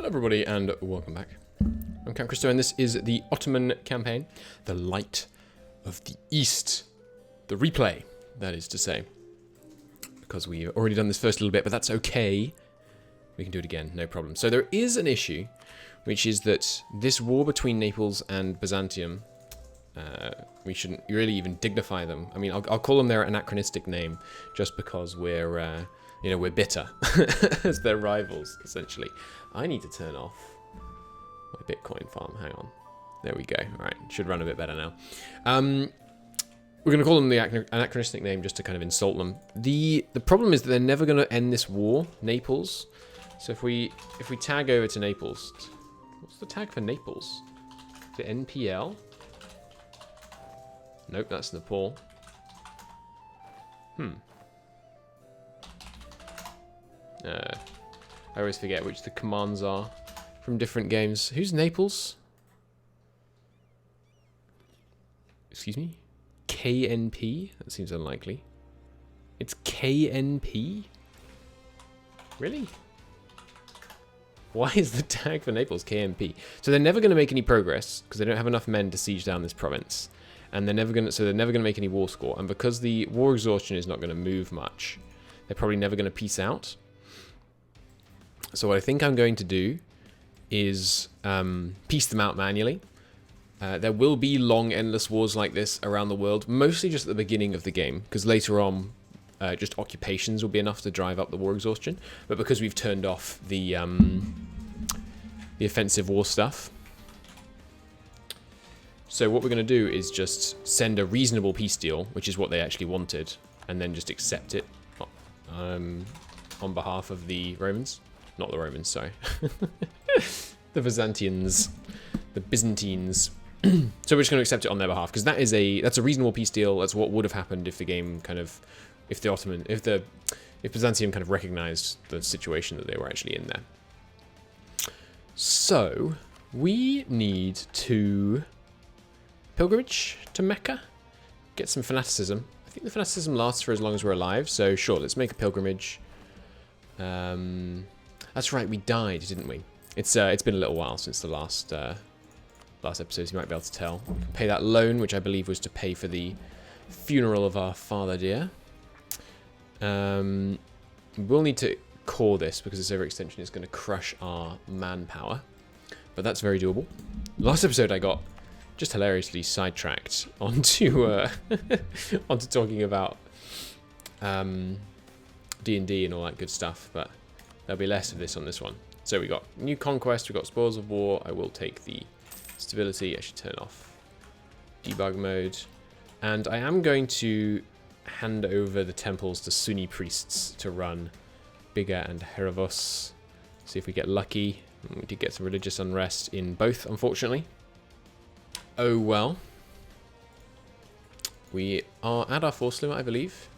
Everybody, and welcome back. I'm Count Christo, and this is the Ottoman campaign, the Light of the East, the replay, that is to say, because we've already done this first little bit, but that's okay. We can do it again, no problem. So there is an issue, which is that this war between Naples and Byzantium, we shouldn't really even dignify them. I mean, I'll call them their anachronistic name, just because we're bitter as their rivals, essentially. I need to turn off my Bitcoin farm. Hang on. There we go. All right. Should run a bit better now. We're going to call them the anachronistic name just to kind of insult them. The problem is that they're never going to end this war, Naples. So if we tag over to Naples, what's the tag for Naples? Is it NPL? Nope, that's Nepal. I always forget which the commands are from different games. Who's Naples? Excuse me? KNP? That seems unlikely. It's KNP? Really? Why is the tag for Naples KNP? So they're never going to make any progress because they don't have enough men to siege down this province. And they're never going to make any war score. And because the war exhaustion is not going to move much, they're probably never going to peace out. So what I think I'm going to do is piece them out manually. There will be long, endless wars like this around the world, mostly just at the beginning of the game, because later on, just occupations will be enough to drive up the war exhaustion. But because we've turned off the offensive war stuff, so what we're going to do is just send a reasonable peace deal, which is what they actually wanted, and then just accept it on behalf of the Romans. Not the Romans, sorry. The Byzantines. The Byzantines. So we're just going to accept it on their behalf, because that's a reasonable peace deal. That's what would have happened if the game kind of, if Byzantium kind of recognized the situation that they were actually in there. So we need to pilgrimage to Mecca, get some fanaticism. I think the fanaticism lasts for as long as we're alive, so sure, let's make a pilgrimage. That's right, we died, didn't we? It's been a little while since the last episode, so you might be able to tell. We can pay that loan, which I believe was to pay for the funeral of our father dear. We'll need to core this, because this overextension is going to crush our manpower. But that's very doable. Last episode I got just hilariously sidetracked onto talking about D&D and all that good stuff, but there'll be less of this on this one. So we got new conquest, we got spoils of war. I will take the stability. I should turn off debug mode, and I am going to hand over the temples to Sunni priests to run Biga and Herivos. See if we get lucky. We did get some religious unrest in both, unfortunately. Oh well. We are at our force limit, I believe.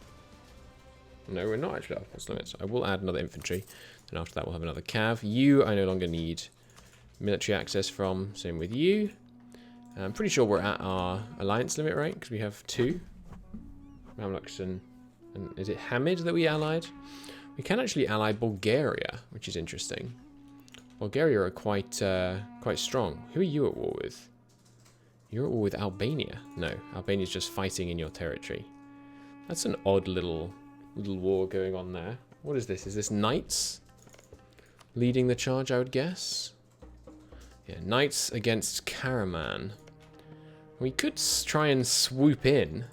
No, we're not actually at our force limit. So I will add another infantry. And after that, we'll have another cav. You, I no longer need military access from. Same with you. I'm pretty sure we're at our alliance limit, right? Because we have 2. Mamluks and is it Hamid that we allied? We can actually ally Bulgaria, which is interesting. Bulgaria are quite strong. Who are you at war with? You're at war with Albania. No, Albania's just fighting in your territory. That's an odd little war going on there. What is this? Is this knights leading the charge, I would guess? Yeah, knights against Karaman. We could try and swoop in,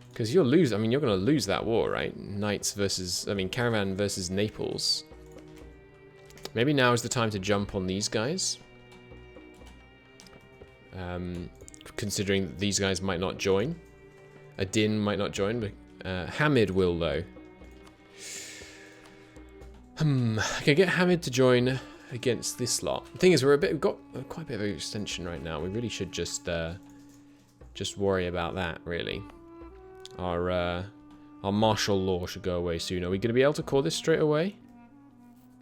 because you're going to lose that war, right? Karaman versus Naples. Maybe now is the time to jump on these guys. Considering these guys might not join. Adin might not join, but Hamid will, though. I can get Hamid to join against this lot. The thing is, we've got quite a bit of an extension right now. We really should just worry about that, really. Our martial law should go away soon. Are we going to be able to core this straight away?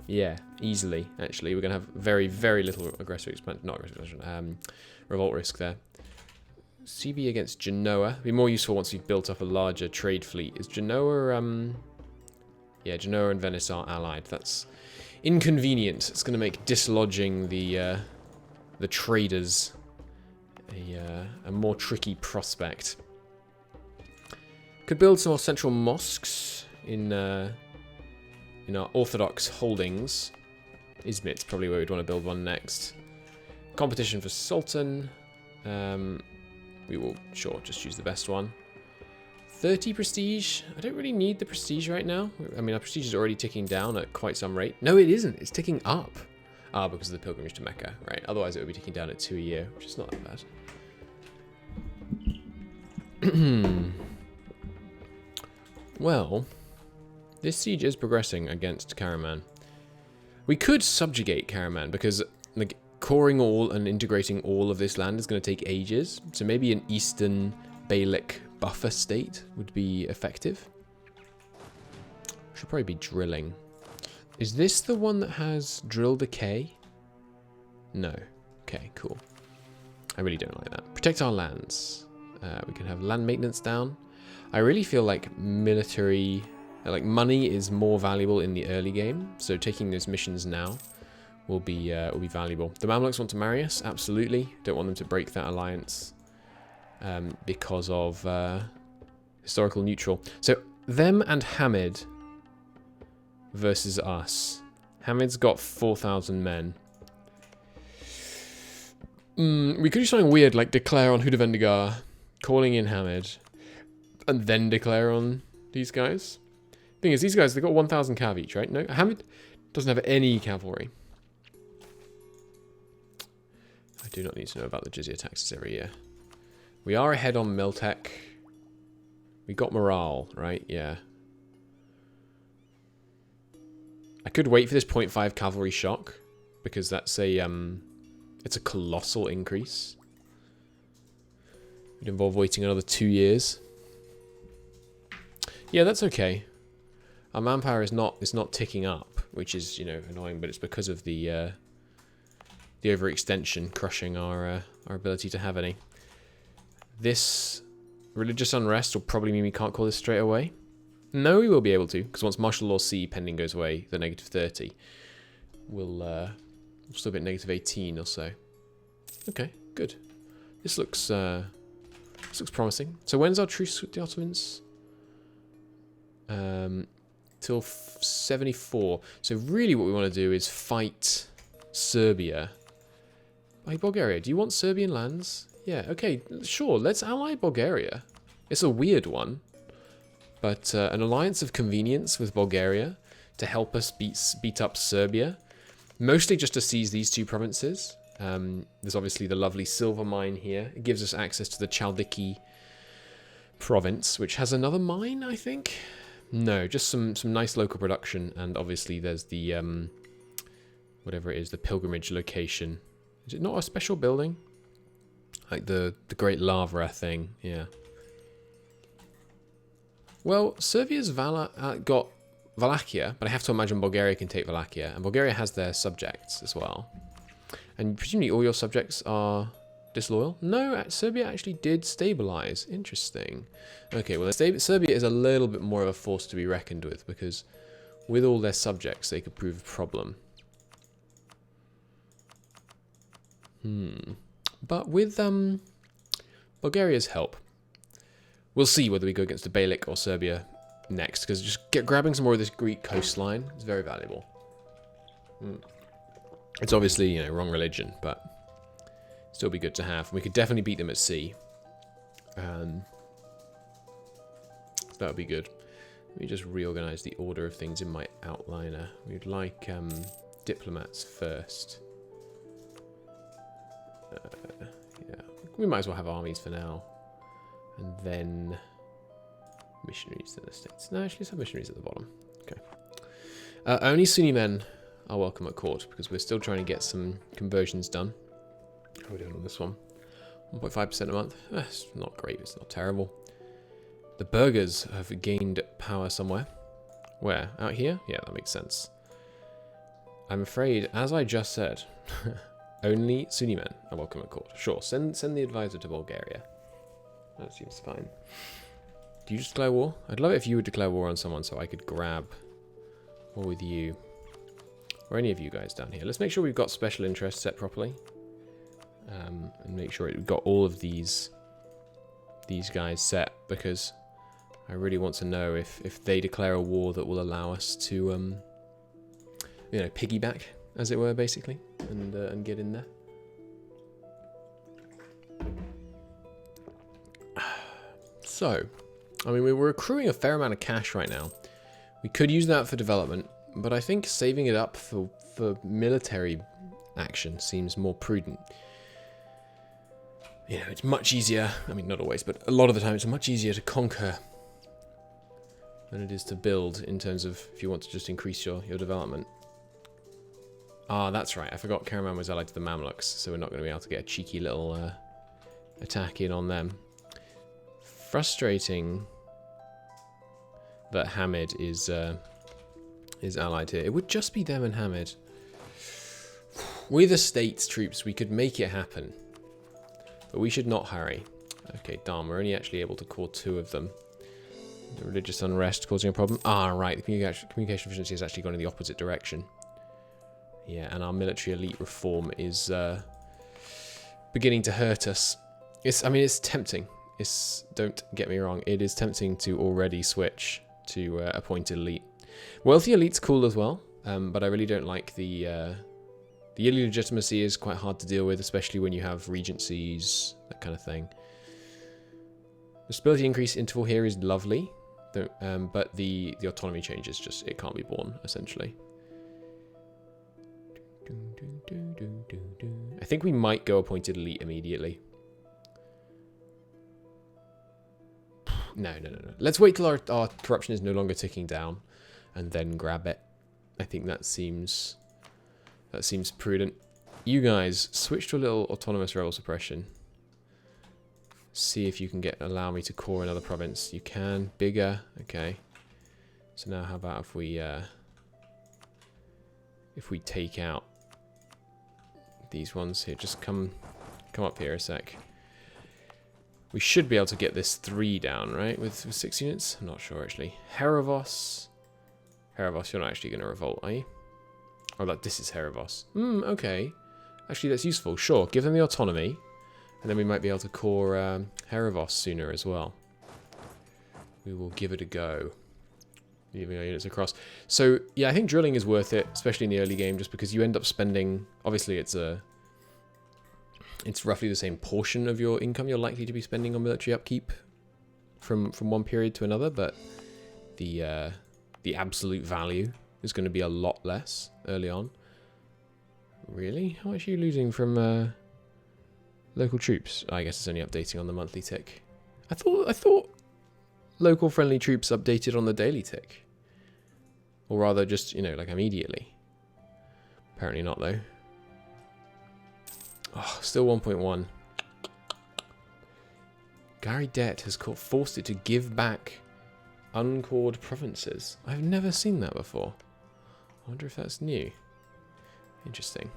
Yeah, easily, actually. We're going to have very, very little aggressive expansion. Not aggressive expansion. Revolt risk there. CB against Genoa. It'll be more useful once we've built up a larger trade fleet. Is Genoa... yeah, Genoa and Venice are allied. That's inconvenient. It's going to make dislodging the traders a more tricky prospect. Could build some more central mosques in our Orthodox holdings. Izmit's probably where we'd want to build one next. Competition for Sultan. We will, sure, just choose the best one. 30 prestige. I don't really need the prestige right now. I mean, our prestige is already ticking down at quite some rate. No, it isn't. It's ticking up. Ah, because of the pilgrimage to Mecca, right? Otherwise, it would be ticking down at 2 a year, which is not that bad. Well, this siege is progressing against Karaman. We could subjugate Karaman because like coring all and integrating all of this land is going to take ages. So maybe an Eastern Beylik buffer state would be effective. Should probably be drilling. Is this the one that has drill decay? No. Okay, cool. I really don't like that. Protect our lands. We can have land maintenance down. I really feel like military, like money is more valuable in the early game. So taking those missions now will be valuable. The Mamluks want to marry us, absolutely. Don't want them to break that alliance because of historical neutral. So them and Hamid versus us. Hamid's got 4,000 men. We could do something weird, like declare on Hudavendigar, calling in Hamid, and then declare on these guys. Thing is, these guys, they've got 1,000 cav each, right? No, Hamid doesn't have any cavalry. I do not need to know about the jizya taxes every year. We are ahead on Miltech. We got morale, right? Yeah. I could wait for this 0.5 cavalry shock, because that's a, it's a colossal increase. It'd involve waiting another 2 years. Yeah, that's okay. Our manpower is not ticking up, which is, you know, annoying, but it's because of the overextension crushing our ability to have any. This religious unrest will probably mean we can't call this straight away. No, we will be able to, because once martial law C pending goes away, the negative 30, we'll still be at negative 18 or so. Okay, good. This looks promising. So when's our truce with the Ottomans? Till 74. So really what we want to do is fight Serbia. Hey, Bulgaria, do you want Serbian lands? Yeah, okay, sure, let's ally Bulgaria. It's a weird one, but an alliance of convenience with Bulgaria to help us beat up Serbia, mostly just to seize these two provinces. There's obviously the lovely silver mine here. It gives us access to the Chaldiki province, which has another mine, I think. No, just some nice local production, and obviously there's the whatever it is, the pilgrimage location. Is it not a special building? Like the Great Lava thing, yeah. Well, Serbia's got Wallachia, but I have to imagine Bulgaria can take Wallachia, and Bulgaria has their subjects as well. And presumably all your subjects are disloyal? No, Serbia actually did stabilize. Interesting. Okay, well, Serbia is a little bit more of a force to be reckoned with, because with all their subjects, they could prove a problem. But with Bulgaria's help, we'll see whether we go against the Beylik or Serbia next, because just grabbing some more of this Greek coastline is very valuable. It's obviously, you know, wrong religion, but still be good to have. We could definitely beat them at sea. So that would be good. Let me just reorganize the order of things in my outliner. We'd like diplomats first. Yeah, we might as well have armies for now, and then missionaries in the States. No, actually, let's have missionaries at the bottom. Okay. Only Sunni men are welcome at court, because we're still trying to get some conversions done. How are we doing on this one? 1.5% a month. It's not great, it's not terrible. The burghers have gained power somewhere. Where? Out here? Yeah, that makes sense. I'm afraid, as I just said, only Sunni men are welcome at court. Sure, send the advisor to Bulgaria. That seems fine. Do you just declare war? I'd love it if you would declare war on someone so I could grab war with you. or any of you guys down here. Let's make sure we've got special interests set properly. And make sure we've got all of these guys set, because I really want to know if they declare a war that will allow us to, you know, piggyback, as it were, basically, and get in there. So, I mean, we're accruing a fair amount of cash right now. We could use that for development, but I think saving it up for military action seems more prudent. You know, it's much easier, I mean, not always, but a lot of the time it's much easier to conquer than it is to build, in terms of if you want to just increase your development. Ah, that's right, I forgot Karaman was allied to the Mamluks, so we're not going to be able to get a cheeky little attack in on them. Frustrating that Hamid is allied here. It would just be them and Hamid. We're the state's troops, we could make it happen. But we should not hurry. Okay, darn, we're only actually able to core 2 of them. The religious unrest causing a problem. Ah, right, the communication efficiency has actually gone in the opposite direction. Yeah, and our military elite reform is beginning to hurt us. I mean, it's tempting. Don't get me wrong, it is tempting to already switch to appointed elite. Wealthy elite's cool as well, but I really don't like the illegitimacy is quite hard to deal with, especially when you have regencies, that kind of thing. The stability increase interval here is lovely, but the autonomy change is just, it can't be borne, essentially. I think we might go appointed elite immediately. No. Let's wait till our corruption is no longer ticking down, and then grab it. I think that seems prudent. You guys, switch to a little autonomous rebel suppression. See if you can allow me to core another province. You can. Bigger. Okay. So now how about if we take out these ones here. Just come up here a sec. We should be able to get this 3 down, right? With 6 units? I'm not sure, actually. Herevos, you're not actually going to revolt, are you? Oh, this is Herevos. Okay. Actually, that's useful. Sure, give them the autonomy. And then we might be able to core Herevos sooner as well. We will give it a go. Moving our units across. So, yeah, I think drilling is worth it, especially in the early game, just because you end up spending... Obviously, it's roughly the same portion of your income you're likely to be spending on military upkeep from one period to another, but the absolute value is going to be a lot less early on. Really? How much are you losing from local troops? I guess it's only updating on the monthly tick. I thought local friendly troops updated on the daily tick. Or rather just, you know, like immediately. Apparently not, though. Oh, still 1.1. Gary Det has forced it to give back uncored provinces. I've never seen that before. I wonder if that's new. Interesting.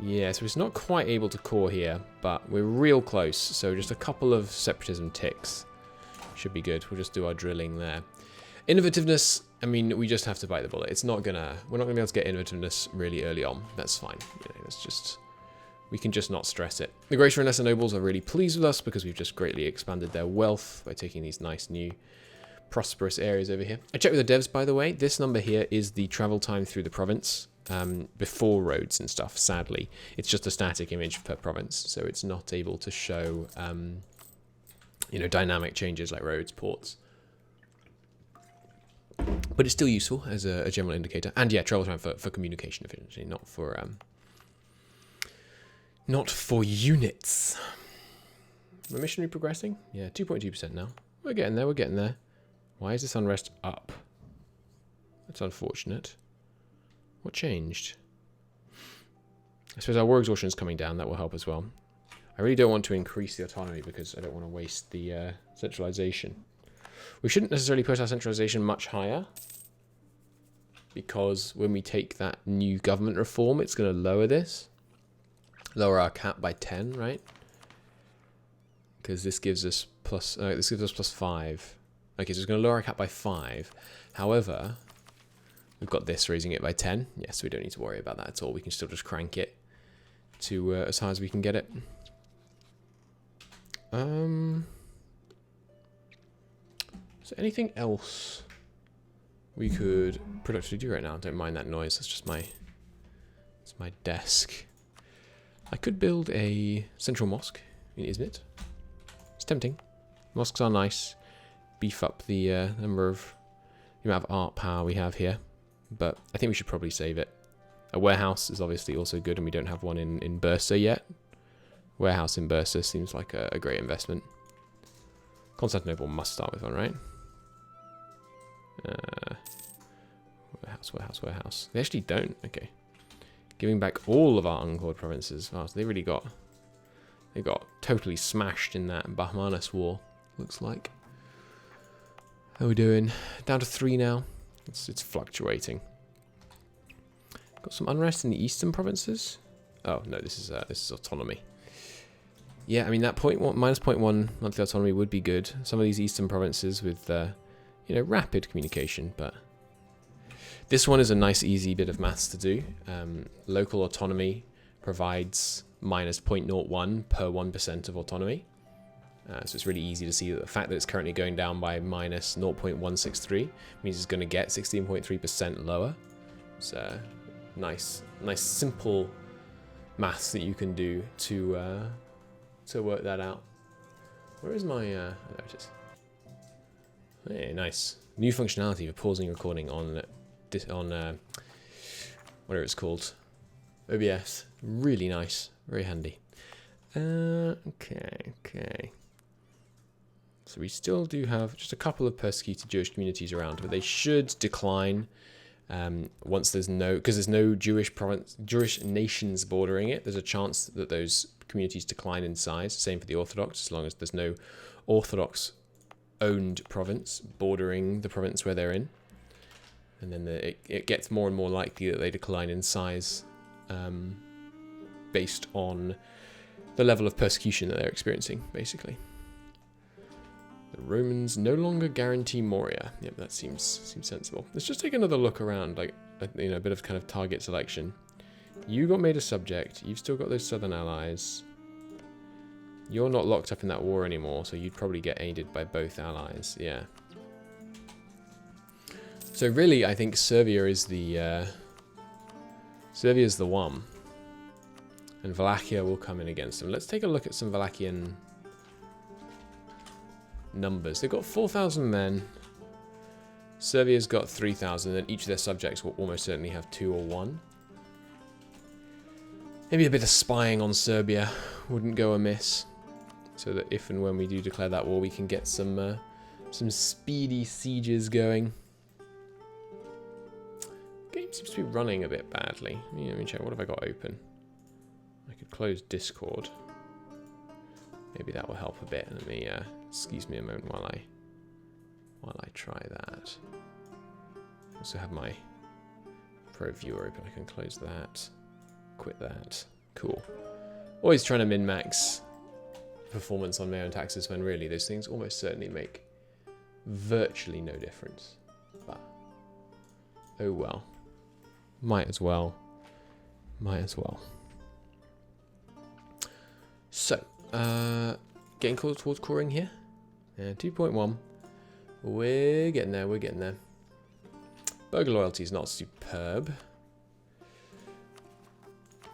Yeah, so it's not quite able to core here, but we're real close. So just a couple of separatism ticks should be good. We'll just do our drilling there. Innovativeness, I mean, we just have to bite the bullet. We're not gonna be able to get innovativeness really early on. That's fine. You know, it's just... We can just not stress it. The Greater and Lesser Nobles are really pleased with us because we've just greatly expanded their wealth by taking these nice new prosperous areas over here. I checked with the devs, by the way. This number here is the travel time through the province before roads and stuff, sadly. It's just a static image per province, so it's not able to show, you know, dynamic changes like roads, ports. But it's still useful as a general indicator. And yeah, travel time for communication efficiency, not for units. Are missionary progressing? Yeah, 2.2% now. We're getting there. Why is this unrest up? That's unfortunate. What changed? I suppose our war exhaustion is coming down. That will help as well. I really don't want to increase the autonomy because I don't want to waste the centralization. We shouldn't necessarily put our centralization much higher, because when we take that new government reform, it's going to lower this. Lower our cap by 10, right? Because this gives us plus 5. Okay, so it's going to lower our cap by 5. However, We've got this raising it by 10. Yes, we don't need to worry about that at all. We can still just crank it to as high as we can get it. Is there anything else we could productively do right now? I don't mind that noise. That's just it's my desk. I could build a central mosque in Izmit. It's tempting. Mosques are nice. Beef up the the amount of art power we have here. But I think we should probably save it. A warehouse is obviously also good, and we don't have one in Bursa yet. Warehouse in Bursa seems like a great investment. Constantinople must start with one, right? Warehouse. They actually don't. Okay. Giving back all of our unclaimed provinces. Oh, so they got totally smashed in that Bahmanis war, looks like. How are we doing? Down to 3 now. It's fluctuating. Got some unrest in the eastern provinces. Oh no, this is autonomy. Yeah, I mean that minus 0.1 monthly autonomy would be good. Some of these eastern provinces with rapid communication, but this one is a nice easy bit of maths to do. Local autonomy provides minus 0.01 per 1% of autonomy. So it's really easy to see that the fact that it's currently going down by minus 0.163 means it's going to get 16.3% lower. So nice simple maths that you can do to work that out. Where is my there it is. Hey, nice new functionality for pausing recording on whatever it's called, OBS. Really nice, very handy. Okay. So we still do have just a couple of persecuted Jewish communities around, but they should decline once there's no Jewish nations bordering it. There's a chance that those communities decline in size. Same for the Orthodox, as long as there's no Orthodox owned province bordering the province where they're in. And then it gets more and more likely that they decline in size based on the level of persecution that they're experiencing, basically. The Romans no longer guarantee Moria. Yep, that seems sensible. Let's just take another look around, like a bit of kind of target selection. You got made a subject. You've still got those southern allies. You're not locked up in that war anymore, so you'd probably get aided by both allies. Yeah. So really, I think Serbia is the one, and Wallachia will come in against them. Let's take a look at some Wallachian numbers. They've got 4,000 men. Serbia's got 3,000, and each of their subjects will almost certainly have 2 or 1. Maybe a bit of spying on Serbia wouldn't go amiss, so that if and when we do declare that war, we can get some speedy sieges going. Game seems to be running a bit badly. Let me check. What have I got open? I could close Discord. Maybe that will help a bit. Let me excuse me a moment while I try that. Also have my Pro Viewer open. I can close that. Quit that. Cool. Always trying to min-max performance on MEIOU and taxes when really those things almost certainly make virtually no difference. But oh well. Might as well. So, getting close towards coring here. 2.1. We're getting there. Burger loyalty is not superb.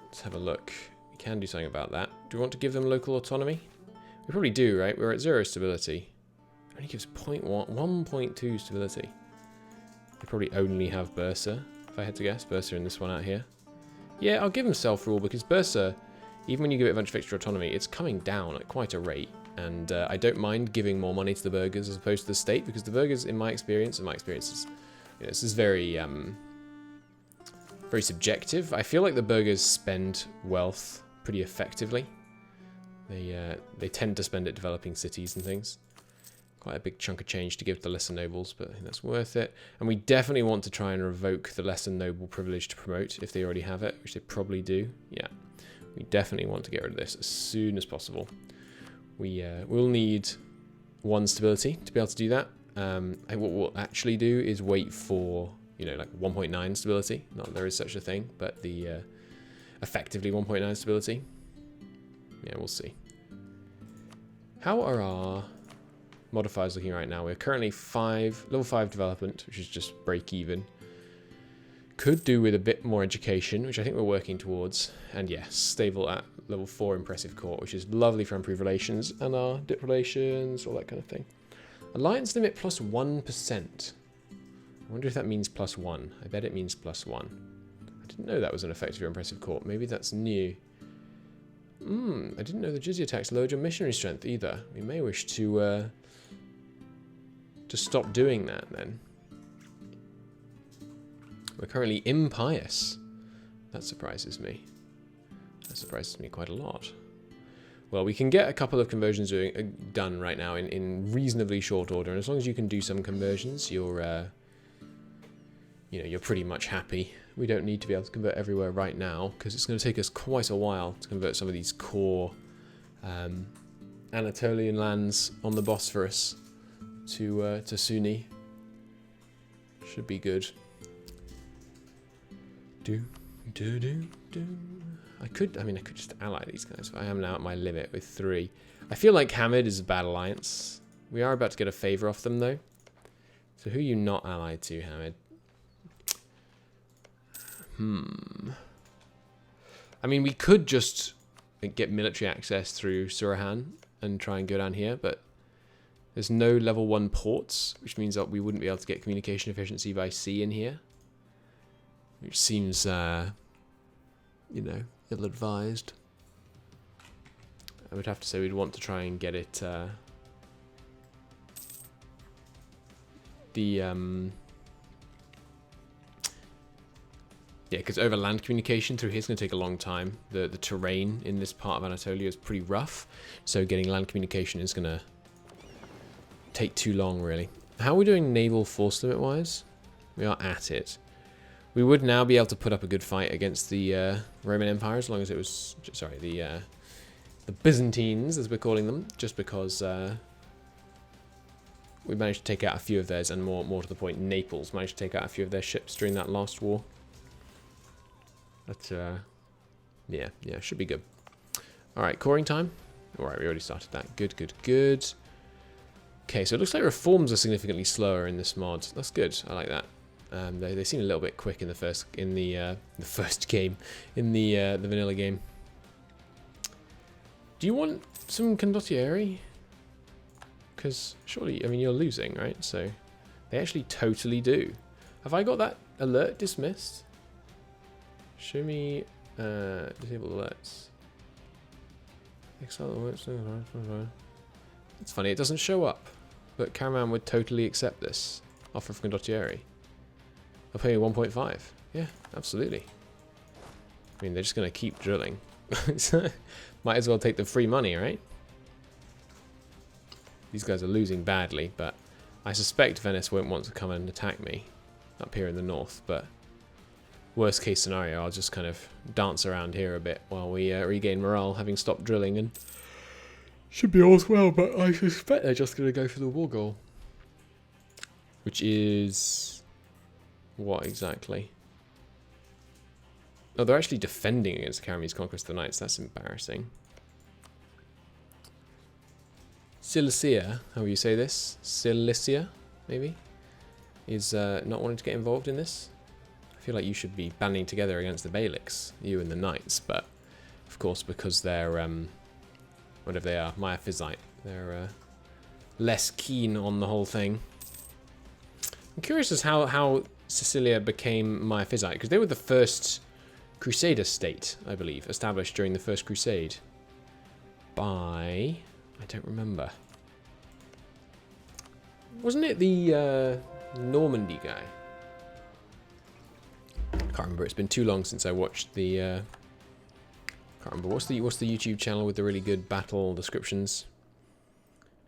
Let's have a look. We can do something about that. Do we want to give them local autonomy? We probably do, right? We're at 0 stability. It only gives 1.2 stability. They probably only have Bursa, if I had to guess. Bursa in this one out here. Yeah, I'll give them self-rule because Bursa, even when you give it a bunch of extra autonomy, it's coming down at quite a rate. And I don't mind giving more money to the burghers as opposed to the state, because the burghers, in my experience, is, this is very subjective. I feel like the burghers spend wealth pretty effectively. They tend to spend it developing cities and things. Quite a big chunk of change to give the lesser nobles, but I think that's worth it. And we definitely want to try and revoke the lesser noble privilege to promote if they already have it, which they probably do. Yeah, we definitely want to get rid of this as soon as possible. We'll need 1 stability to be able to do that. And what we'll actually do is wait for you know, like 1.9 stability. Not that there is such a thing, but the effectively 1.9 stability. Yeah, we'll see. How are our modifiers looking right now? We're currently level 5 development, which is just break even. Could do with a bit more education, which I think we're working towards. And yes, stable at level 4 impressive court, which is lovely for improved relations and our dip relations, all that kind of thing. Alliance limit plus 1%. I wonder if that means +1. I bet it means +1. I didn't know that was an effective or impressive court. Maybe that's new. I didn't know the jizya tax lowered your missionary strength either. We may wish to stop doing that then. We're currently impious. That surprises me. That surprises me quite a lot. Well, we can get a couple of conversions done right now in reasonably short order, and as long as you can do some conversions, you're you know, you're pretty much happy. We don't need to be able to convert everywhere right now, because it's going to take us quite a while to convert some of these core Anatolian lands on the Bosphorus to Sunni. Should be good. I could just ally these guys, but I am now at my limit with 3. I feel like Hamid is a bad alliance. We are about to get a favour off them, though. So who are you not allied to, Hamid? I mean, we could just get military access through Surahan and try and go down here, but there's no level 1 ports, which means that we wouldn't be able to get communication efficiency by sea in here. Which seems, you know, ill-advised. I would have to say we'd want to try and get it, yeah, because overland communication through here is going to take a long time. The terrain in this part of Anatolia is pretty rough, so getting land communication is going to take too long, really. How are we doing naval force limit-wise? We are at it. We would now be able to put up a good fight against the Roman Empire, as long as it was, sorry, the Byzantines, as we're calling them, just because we managed to take out a few of theirs, and more to the point, Naples managed to take out a few of their ships during that last war. But, yeah, should be good. Alright, coring time. Alright, we already started that. Good. Okay, so it looks like reforms are significantly slower in this mod. That's good. I like that. They seem a little bit quick in the first game, in the vanilla game. Do you want some condottieri? Because surely, I mean, you're losing, right? So they actually totally do. Have I got that alert dismissed? Show me disable alerts. Exile alerts. It's funny, it doesn't show up, but Karaman would totally accept this offer from condottieri. They'll pay me 1.5. Yeah, absolutely. I mean, they're just going to keep drilling. Might as well take the free money, right? These guys are losing badly, but I suspect Venice won't want to come and attack me up here in the north, but worst case scenario, I'll just kind of dance around here a bit while we regain morale, having stopped drilling, and should be all's well, but I suspect they're just going to go for the war goal. Which is... what exactly? Oh, they're actually defending against the Caramese conquest of the Knights. That's embarrassing. Cilicia, how will you say this? Cilicia, maybe? Is not wanting to get involved in this? I feel like you should be banding together against the Bailics, you and the Knights, but of course, because they're, whatever they are, Miaphysite, they're less keen on the whole thing. I'm curious as how Sicilia became Miaphysite, because they were the first Crusader state, I believe, established during the First Crusade. By... I don't remember. Wasn't it the Normandy guy? Can't remember. It's been too long since I watched the... can't remember. What's the YouTube channel with the really good battle descriptions?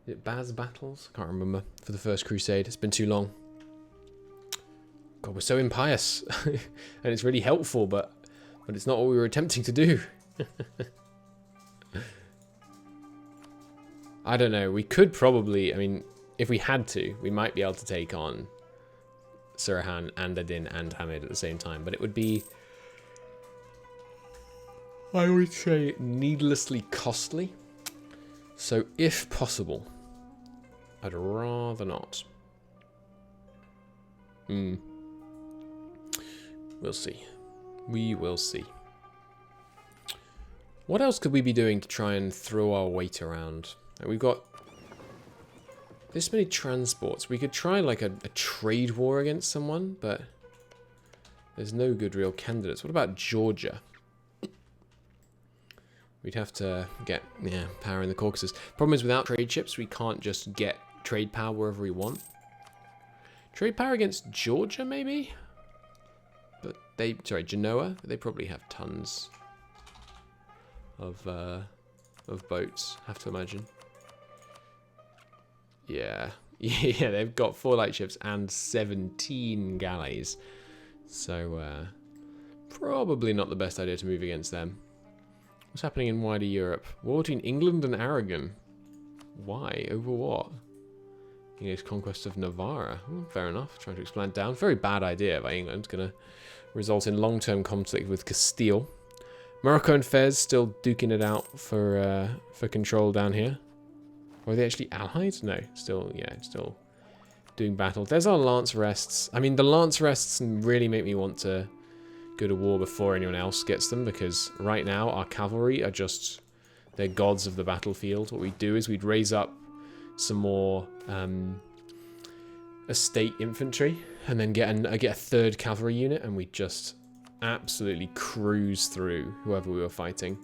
Is it Baz Battles? Can't remember. For the First Crusade. It's been too long. God, we're so impious. And it's really helpful, but it's not what we were attempting to do. I don't know. We could probably, I mean, if we had to, we might be able to take on Surahan and Adin and Hamid at the same time, but it would be, I would say, needlessly costly. So if possible, I'd rather not. We'll see. We will see. What else could we be doing to try and throw our weight around? We've got this many transports. We could try like a trade war against someone, but there's no good real candidates. What about Georgia? We'd have to get, power in the Caucasus. Problem is, without trade ships, we can't just get trade power wherever we want. Trade power against Georgia, maybe? But Genoa? They probably have tons of boats, have to imagine. Yeah, they've got 4 light ships and 17 galleys. So, probably not the best idea to move against them. What's happening in wider Europe? War between England and Aragon. Why? Over what? English conquest of Navarra. Fair enough. Trying to expand down. Very bad idea by England. Going to result in long-term conflict with Castile. Morocco and Fez still duking it out for control down here. Or are they actually allied? No. Still doing battle. There's our lance rests. I mean, the lance rests really make me want to go to war before anyone else gets them, because right now our cavalry are just, they're gods of the battlefield. What we do is we'd raise up some more estate infantry and then get a 3rd cavalry unit, and we'd just absolutely cruise through whoever we were fighting.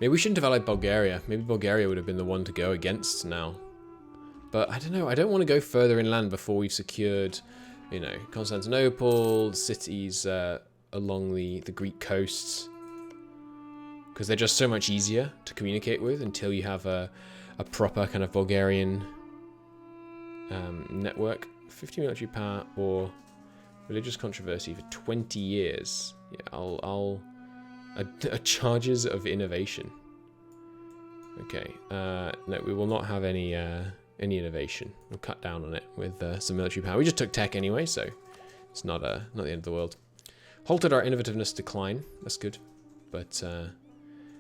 Maybe we shouldn't have allied Bulgaria. Maybe Bulgaria would have been the one to go against now. But I don't know. I don't want to go further inland before we've secured, Constantinople, cities along the Greek coasts, because they're just so much easier to communicate with until you have a proper kind of Bulgarian network. 50 military power or religious controversy for 20 years. Yeah, charges of innovation. Okay, no, we will not have any innovation. We'll cut down on it with some military power. We just took tech anyway, so it's not the end of the world. Halted our innovativeness decline. That's good, but I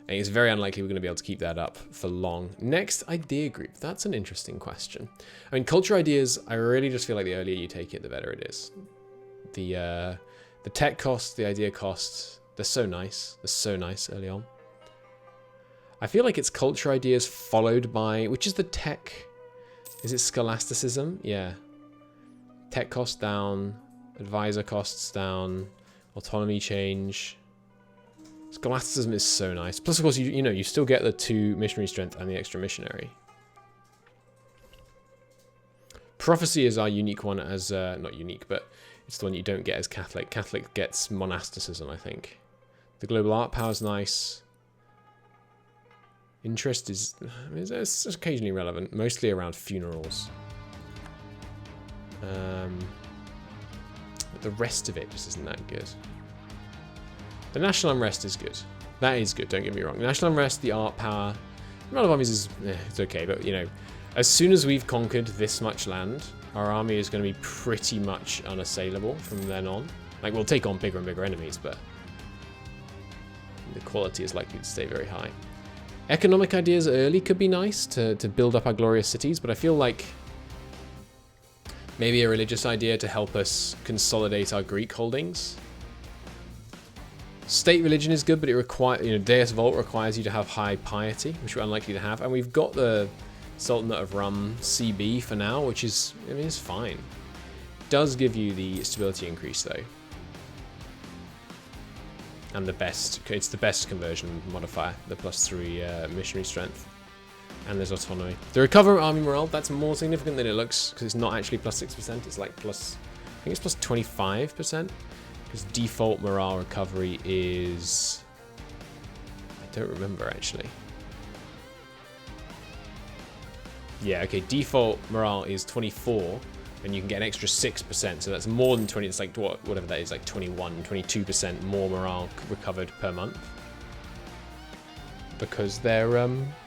think it's very unlikely we're going to be able to keep that up for long. Next idea group. That's an interesting question. I mean, culture ideas, I really just feel like the earlier you take it, the better it is. The tech costs, the idea costs, they're so nice. They're so nice early on. I feel like it's culture ideas followed by, which is the tech. Is it scholasticism? Yeah. Tech costs down, advisor costs down, autonomy change. Scholasticism is so nice. Plus, of course, you still get the 2 missionary strength and the extra missionary. Prophecy is our unique one as, not unique, but it's the one you don't get as Catholic. Catholic gets monasticism, I think. The global art power is nice. Interest is, I mean, it's occasionally relevant, mostly around funerals. The rest of it just isn't that good. The national unrest is good. That is good, don't get me wrong. The national unrest, the art power, the amount of armies is, it's okay, but as soon as we've conquered this much land, our army is going to be pretty much unassailable from then on. Like, we'll take on bigger and bigger enemies, but the quality is likely to stay very high. Economic ideas early could be nice to build up our glorious cities, but I feel like maybe a religious idea to help us consolidate our Greek holdings. State religion is good, but it requires, Deus Vult requires you to have high piety, which we're unlikely to have. And we've got the Sultanate of Rum CB for now, which is, I mean, it's fine. It does give you the stability increase though. And it's the best conversion modifier, the +3 missionary strength. And there's autonomy. The recover army morale, that's more significant than it looks, because it's not actually +6%, it's like I think it's +25%. Because default morale recovery is, I don't remember actually. Yeah, okay, default morale is 24, and you can get an extra 6%, so that's more than 20, it's like, whatever that is, like 21, 22% more morale recovered per month. Because they're,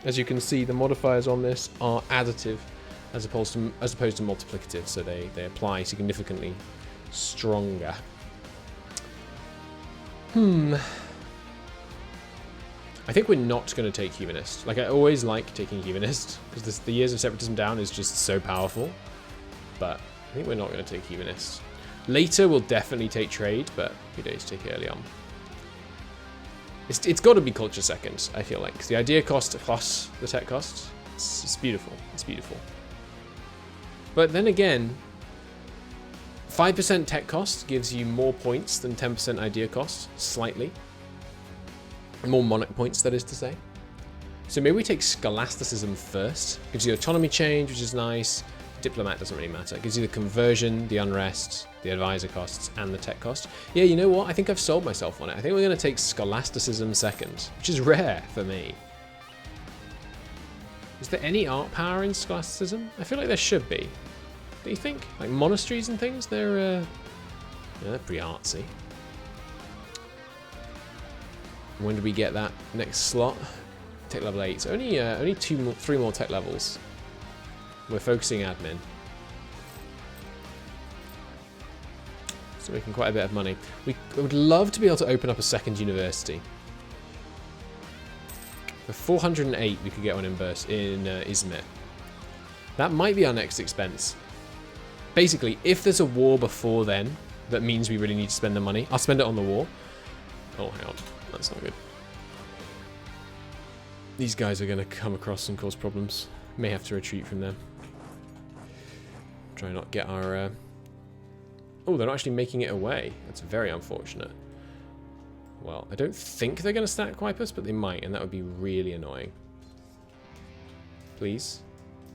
as you can see, the modifiers on this are additive as opposed to multiplicative, so they apply significantly stronger. I think we're not going to take Humanist. Like, I always like taking Humanist, because the Years of Separatism down is just so powerful. But I think we're not going to take Humanist. Later, we'll definitely take Trade, but we don't take it early on. It's got to be Culture second, I feel like. Because the idea cost plus the tech cost, it's beautiful. It's beautiful. But then again, 5% tech cost gives you more points than 10% idea cost, slightly. More monarch points, that is to say. So maybe we take Scholasticism first. Gives you autonomy change, which is nice. Diplomat doesn't really matter. It gives you the conversion, the unrest, the advisor costs, and the tech cost. Yeah, you know what? I think I've sold myself on it. I think we're going to take Scholasticism second, which is rare for me. Is there any art power in Scholasticism? I feel like there should be. Do you think? Like monasteries and things? They're pretty artsy. When do we get that next slot? Tech level 8. So only 3 more tech levels. We're focusing admin. So making quite a bit of money. We would love to be able to open up a second university. For 408, we could get one in Izmir. That might be our next expense. Basically, if there's a war before then, that means we really need to spend the money. I'll spend it on the war. Oh, hang on. That's not good. These guys are going to come across and cause problems. May have to retreat from them. Try not get our... Oh, they're not actually making it away. That's very unfortunate. Well, I don't think they're going to stack wipe us, but they might, and that would be really annoying. Please.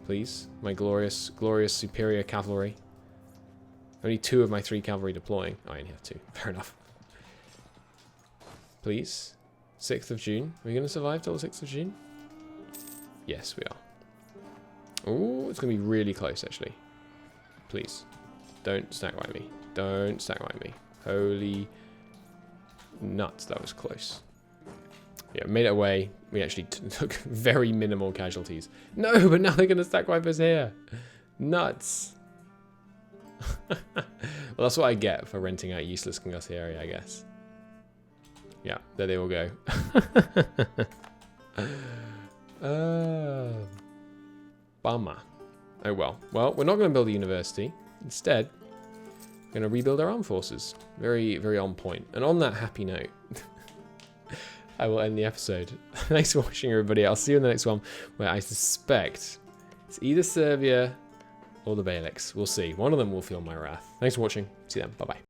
Please. My glorious, glorious superior cavalry. Only 2 of my 3 cavalry deploying. Oh, I only have 2. Fair enough. Please. 6th of June. Are we going to survive till the 6th of June? Yes, we are. Oh, it's going to be really close, actually. Please. Don't stack wipe me. Don't stack wipe me. Holy nuts, that was close. Yeah, made it away. We actually took very minimal casualties. No, but now they're going to stack wipe us here. Nuts. Well, that's what I get for renting out useless Congussieri, I guess. Yeah, there they all go. Bummer. Oh well. Well, we're not going to build a university. Instead, we're going to rebuild our armed forces. Very, very on point. And on that happy note, I will end the episode. Thanks for watching, everybody. I'll see you in the next one, where I suspect it's either Serbia or the Beyliks. We'll see. One of them will feel my wrath. Thanks for watching. See you then. Bye-bye.